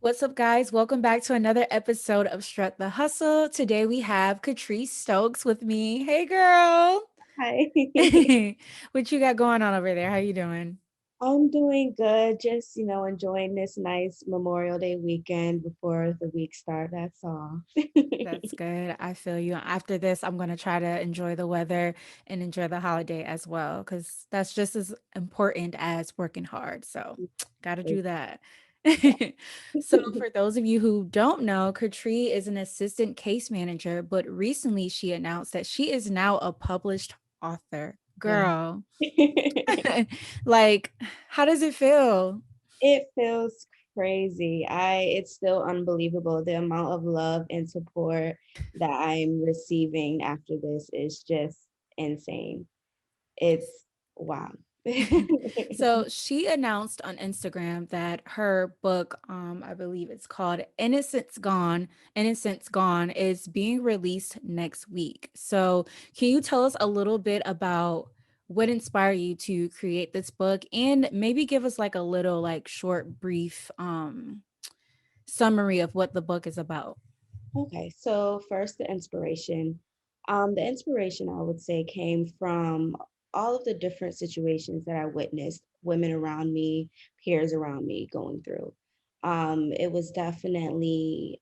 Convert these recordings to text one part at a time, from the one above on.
What's up, guys? Welcome back to another episode of Strut the Hustle. Today we have Catri Stokes with me. Hey, girl. Hi. What you got going on over there? How you doing? I'm doing good. Just, enjoying this nice Memorial Day weekend before the week start. That's all. That's good. I feel you. After this, I'm going to try to enjoy the weather and enjoy the holiday as well, because that's just as important as working hard. So, got to do that. So, for those of you who don't know, Katri is an assistant case manager, but recently she announced that she is now a published author. Yeah. Girl, like, how does it feel? It feels crazy. It's still unbelievable. The amount of love and support that I'm receiving after this is just insane. It's wow. So she announced on Instagram that her book, I believe it's called Innocence Gone, is being released next week. So can you tell us a little bit about what inspired you to create this book and maybe give us like a little like short brief summary of what the book is about? Okay, so first the inspiration. The inspiration I would say came from all of the different situations that I witnessed women around me, peers around me going through. It was definitely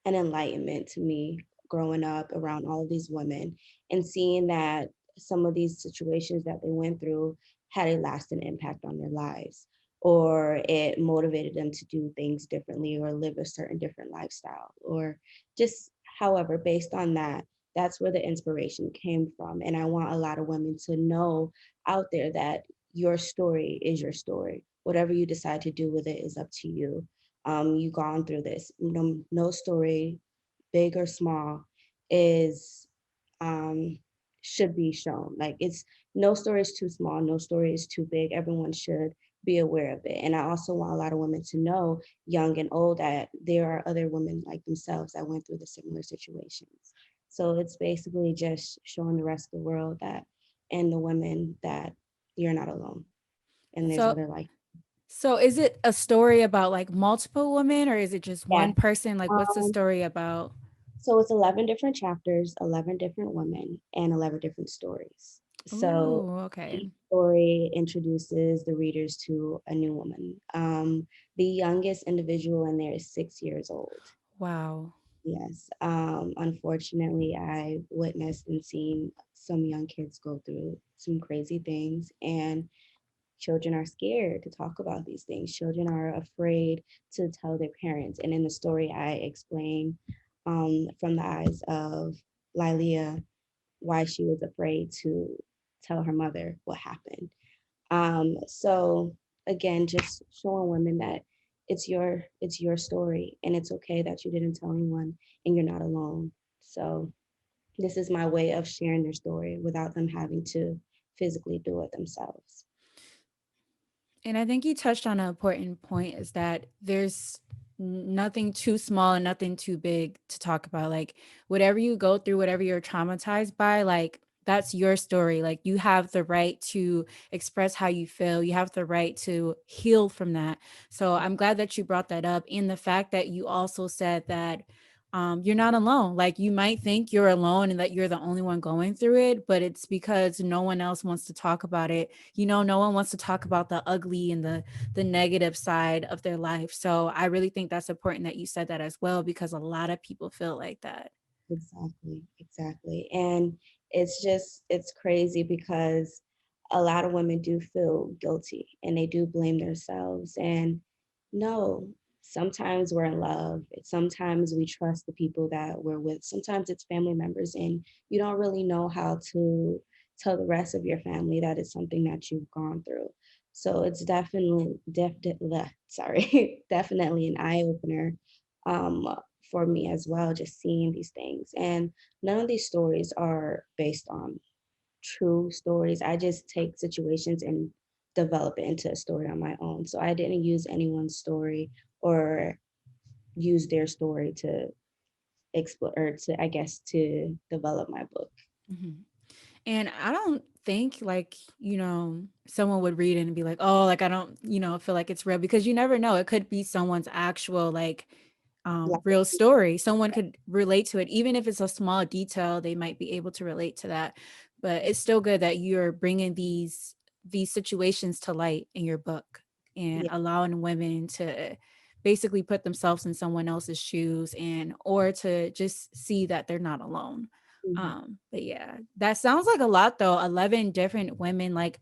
an enlightenment to me growing up around all of these women and seeing that some of these situations that they went through had a lasting impact on their lives, or it motivated them to do things differently or live a certain different lifestyle, or just however, based on that, that's where the inspiration came from. And I want a lot of women to know out there that your story is your story. Whatever you decide to do with it is up to you. You've gone through this. No story, big or small, is um, should be shown. Like it's no story is too small, no story is too big. Everyone should be aware of it. And I also want a lot of women to know, young and old, that there are other women like themselves that went through the similar situations. So it's basically just showing the rest of the world that and the women that you're not alone and there's So other life. so is it a story about like multiple women or is it just Yeah. one person? Like what's the Um, story about? So it's 11 different chapters, 11 different women, and 11 different stories. So Ooh, okay. each story introduces the readers to a new woman. The youngest individual in there is 6 years old. Wow. Yes. Unfortunately, I witnessed and seen some young kids go through some crazy things, and children are scared to talk about these things. Children are afraid to tell their parents. And in the story, I explain from the eyes of Lilia why she was afraid to tell her mother what happened. So again, just showing women that it's your story, and it's okay that you didn't tell anyone, and you're not alone. So this is my way of sharing their story without them having to physically do it themselves. And I think you touched on an important point is that there's nothing too small and nothing too big to talk about. Like whatever you go through, whatever you're traumatized by, like that's your story. Like you have the right to express how you feel. You have the right to heal from that. So I'm glad that you brought that up. And the fact that you also said that you're not alone. Like you might think you're alone and that you're the only one going through it, but it's because no one else wants to talk about it. You know, no one wants to talk about the ugly and the negative side of their life. So I really think that's important that you said that as well, because a lot of people feel like that. Exactly, exactly. And it's crazy because a lot of women do feel guilty and they do blame themselves. And no, sometimes we're in love. Sometimes we trust the people that we're with. Sometimes it's family members, and you don't really know how to tell the rest of your family that it's something that you've gone through. So it's definitely, sorry, definitely an eye opener um, for me as well, just seeing these things. And none of these stories are based on true stories. I just take situations and develop it into a story on my own. So I didn't use anyone's story or use their story to explore or to, I guess, to develop my book. Mhm. And I don't think like, someone would read it and be like, "Oh, like I don't, feel like it's real," because you never know. It could be someone's actual like Like, real story. Someone could relate to it even if it's a small detail, they might be able to relate to that. But it's still good that you're bringing these situations to light in your book and yeah. allowing women to basically put themselves in someone else's shoes and or to just see that they're not alone. Mhm. But yeah, that sounds like a lot though. 11 different women, like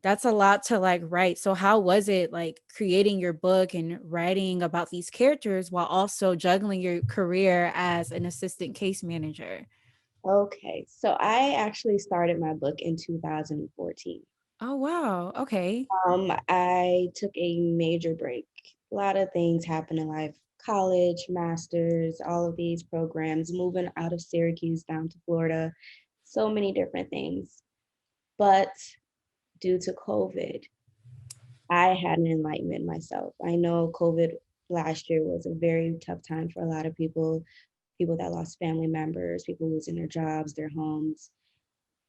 that's a lot to like write. So how was it like creating your book and writing about these characters while also juggling your career as an assistant case manager? Okay, so I actually started my book in 2014. Oh wow. Okay. I took a major break. A lot of things happened in life, college, masters, all of these programs, moving out of Syracuse down to Florida, so many different things. But due to COVID, I had an enlightenment myself. I know COVID last year was a very tough time for a lot of people, people that lost family members, people losing their jobs, their homes.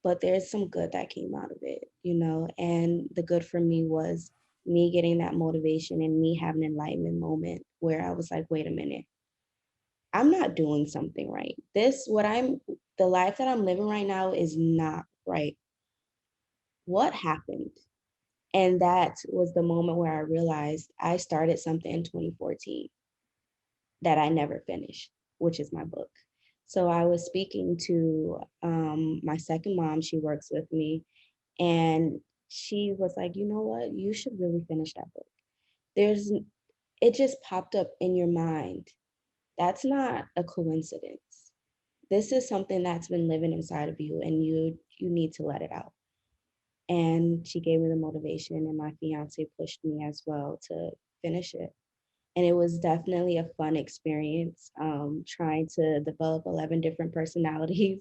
But there's some good that came out of it, you know? And the good for me was me getting that motivation and me having an enlightenment moment where I was like, wait a minute, I'm not doing something right. The life that I'm living right now is not right. What happened? And that was the moment where I realized I started something in 2014 that I never finished, which is my book. So I was speaking to my second mom, she works with me, and she was like, you know what, you should really finish that book. There's, it just popped up in your mind. That's not a coincidence. This is something that's been living inside of you, and you need to let it out. And she gave me the motivation, and my fiance pushed me as well to finish it. And it was definitely a fun experience, trying to develop 11 different personalities.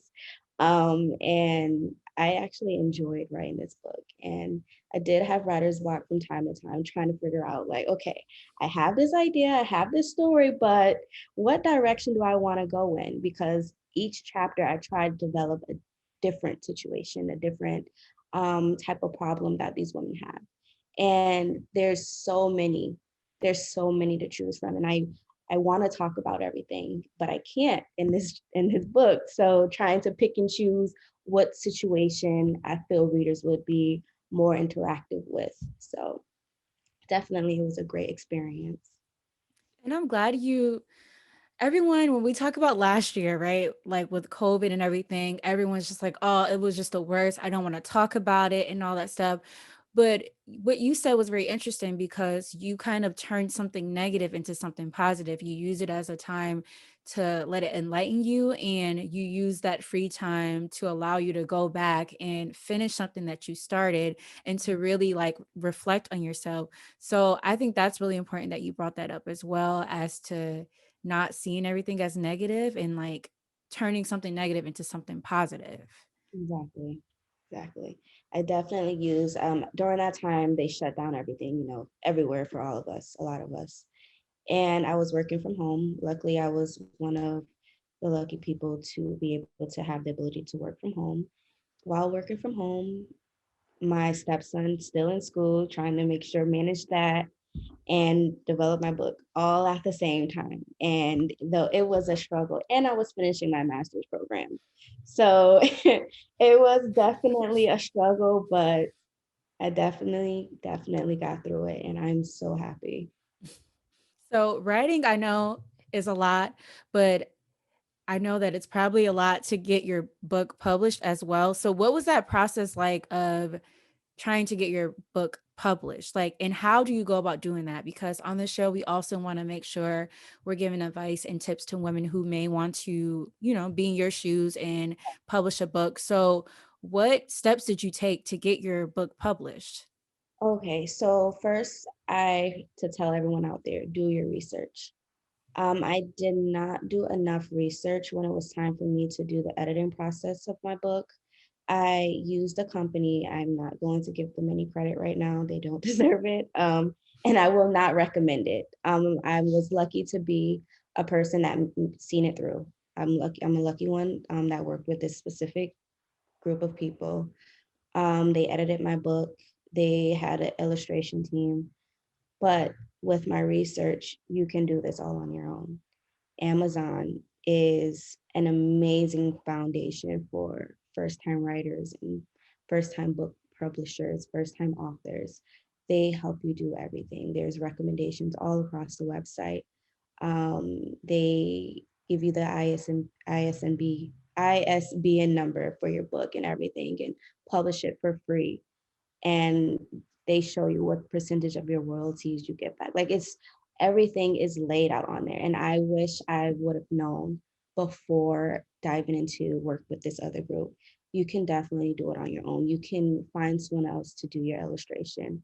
And I actually enjoyed writing this book. And I did have writer's block from time to time, trying to figure out, like, okay, I have this idea, I have this story, but what direction do I want to go in? Because each chapter I tried to develop a different situation, a different type of problem that these women have. And there's so many to choose from, and I want to talk about everything, but I can't in this book. So trying to pick and choose what situation I feel readers would be more interactive with. So definitely it was a great experience. And I'm glad everyone, when we talk about last year, right? Like with COVID and everything, everyone's just like, oh, it was just the worst. I don't want to talk about it and all that stuff. But what you said was very interesting because you kind of turned something negative into something positive. You use it as a time to let it enlighten you, and you use that free time to allow you to go back and finish something that you started and to really like reflect on yourself. So I think that's really important that you brought that up as well, as to not seeing everything as negative and like turning something negative into something positive. Exactly. Exactly. I definitely use during that time they shut down everything, everywhere for all of us, a lot of us. And I was working from home. Luckily, I was one of the lucky people to be able to have the ability to work from home. While working from home, my stepson still in school, trying to make sure manage that and develop my book all at the same time. And though it was a struggle, and I was finishing my master's program. So it was definitely a struggle, but I definitely got through it. And I'm so happy. So writing, I know, is a lot, but I know that it's probably a lot to get your book published as well. So what was that process like of trying to get your book published? Like, and how do you go about doing that? Because on the show, we also want to make sure we're giving advice and tips to women who may want to, be in your shoes and publish a book. So what steps did you take to get your book published? Okay, so first, I to tell everyone out there, do your research. I did not do enough research when it was time for me to do the editing process of my book. I used a company. I'm not going to give them any credit right now. They don't deserve it. And I will not recommend it. I was lucky to be a person that seen it through. I'm lucky. I'm a lucky one that worked with this specific group of people. They edited my book. They had an illustration team. But with my research, you can do this all on your own. Amazon is an amazing foundation for first time writers and first time book publishers, first time authors. They help you do everything. There's recommendations all across the website. They give you the ISBN number for your book and everything and publish it for free, and they show you what percentage of your royalties you get back. Like it's everything is laid out on there. And I wish I would have known before diving into work with this other group. You can definitely do it on your own. You can find someone else to do your illustration.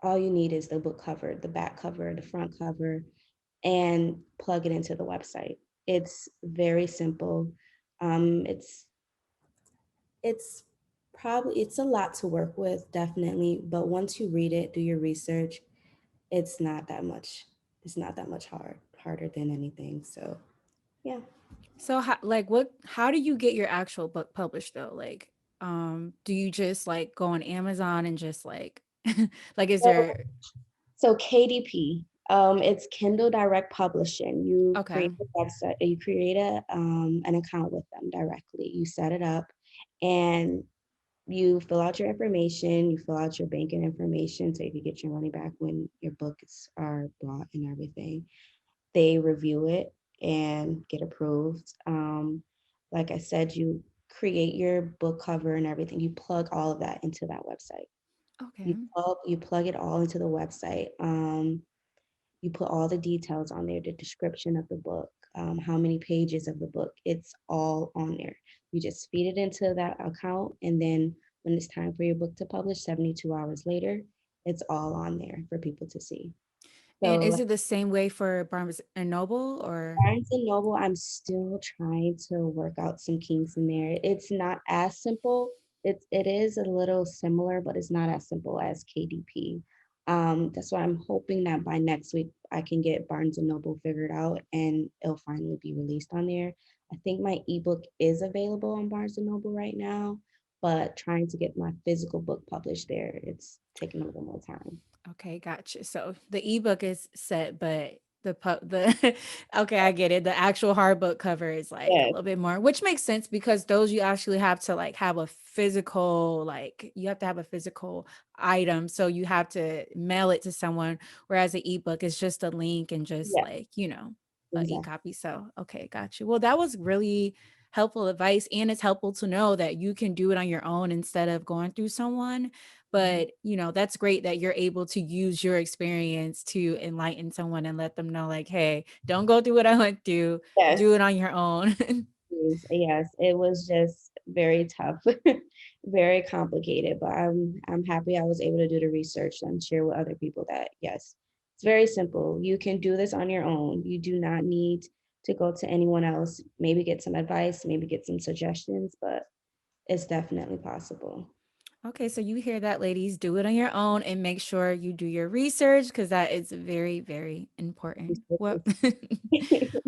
All you need is the book cover, the back cover, the front cover, and plug it into the website. It's very simple. It's it's probably it's a lot to work with, definitely, but once you read it, do your research, it's not that much. It's not that much harder than anything. So, yeah. So how, like what how do you get your actual book published though? Like do you just like go on Amazon and just like like is So, there so KDP, it's Kindle Direct Publishing. You okay. create a website, you create an account with them directly. You set it up, and you fill out your information. You fill out your banking information so you can get your money back when your books are bought and everything. They review it and get approved. Like I said, you create your book cover and everything. You plug all of that into that website. Okay. You plug it all into the website. You put all the details on there, the description of the book, how many pages of the book. It's all on there. You just feed it into that account, and then when it's time for your book to publish, 72 hours later, it's all on there for people to see. And So is it the same way for Barnes and Noble or Barnes and Noble, I'm still trying to work out some kinks in there. It's not as simple. It is a little similar, but it's not as simple as KDP. That's why I'm hoping that by next week I can get Barnes and Noble figured out and it'll finally be released on there. I think my ebook is available on Barnes and Noble right now, but trying to get my physical book published there, it's taking a little more time. okay, gotcha. So the ebook is set, but the okay, I get it. The actual hard book cover is like a Yes, little bit more, which makes sense because those you actually have to like have a physical, like you have to have a physical item. So you have to mail it to someone, whereas the ebook is just a link and just yes, like, a exactly. e-copy. So okay, got you. Well, that was really helpful advice. And it's helpful to know that you can do it on your own instead of going through someone, but that's great that you're able to use your experience to enlighten someone and let them know like, hey, don't go through what I went through, do Yes. it on your own. Yes, it was just very tough, very complicated, but I'm happy I was able to do the research and share with other people that yes, it's very simple. You can do this on your own. You do not need to go to anyone else. Maybe get some advice, maybe get some suggestions, but it's definitely possible. Okay, so you hear that, ladies, do it on your own and make sure you do your research because that is very, very important. Well,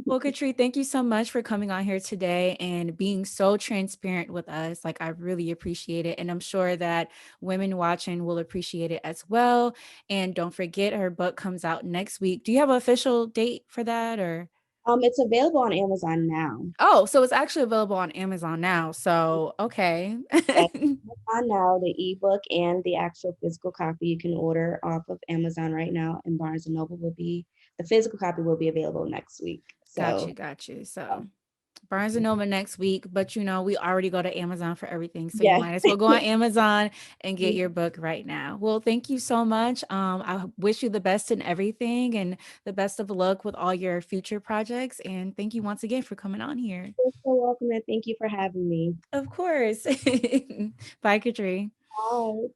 well, Katri, thank you so much for coming on here today and being so transparent with us. Like, I really appreciate it. And I'm sure that women watching will appreciate it as well. And don't forget, her book comes out next week. Do you have an official date for that or? It's available on Amazon now. Oh, so it's actually available on Amazon now. So, okay. Yes, Amazon now, the ebook and the actual physical copy you can order off of Amazon right now, and Barnes and Noble will be the physical copy will be available next week. Got So, you, got you. So Barnes and Noble next week, but we already go to Amazon for everything. So you yes, might as well go on Amazon and get your book right now. Well, thank you so much. I wish you the best in everything and the best of luck with all your future projects. And thank you once again for coming on here. you're so welcome, and thank you for having me. Of course. Bye, Katri. Bye.